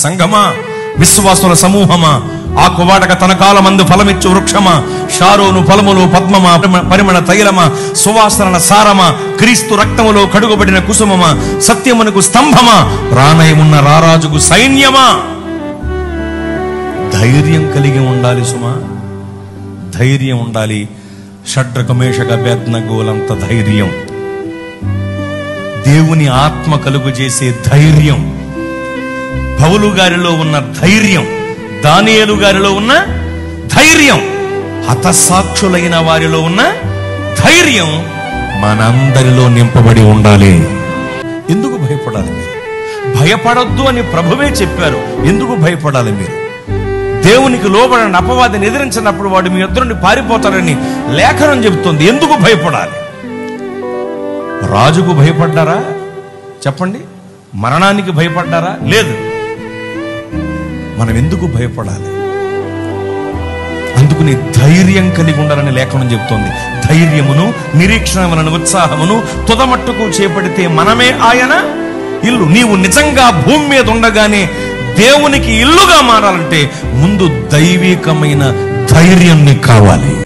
సంఘమా, విశ్వాసుల సమూహమా, ఆ కువాడక తన కాలమందు ఫలమిచ్చు వృక్షమా, షారోను ఫలములు పద్మమా, పరిమళ తైలమా, సువాసన సారమా, క్రీస్తు రక్తములో కడుగబడిన కుసుమమా, సత్యమునకు స్తంభమా, రానయమున్న రారాజుకు సైన్యమా. ధైర్యం కలిగి ఉండాలి సుమా, ధైర్యం ఉండాలి. షడ్రక మేషక అబేద్నెగోలంత ధైర్యం, దేవుని ఆత్మ కలుగు చేసే ధైర్యం, పౌలు గారిలో ఉన్న ధైర్యం, దానియేలు గారిలో ఉన్న ధైర్యం, హతసాక్షులైన వారిలో ఉన్న ధైర్యం మనందరిలో నింపబడి ఉండాలి. ఎందుకు భయపడాలి మీరు? భయపడొద్దు అని ప్రభువే చెప్పారు. ఎందుకు భయపడాలి మీరు? దేవునికి లోబడిన అపవాదిని ఎదిరించినప్పుడు వాడు మీ ఎదురు నుండి పారిపోతారని లేఖనం చెబుతుంది. ఎందుకు భయపడాలి? రాజుకు భయపడ్డారా చెప్పండి? మరణానికి భయపడ్డారా? లేదు. మనం ఎందుకు భయపడాలి? అందుకుని ధైర్యం కలిగి ఉండాలని లేఖనం చెబుతోంది. ధైర్యమును నిరీక్షణ వలన ఉత్సాహమును తుదమట్టుకు చేపడితే మనమే ఆయన ఇల్లు. నీవు నిజంగా భూమి మీద ఉండగానే దేవునికి ఇల్లుగా మారాలంటే ముందు దైవికమైన ధైర్యం నీకు కావాలి.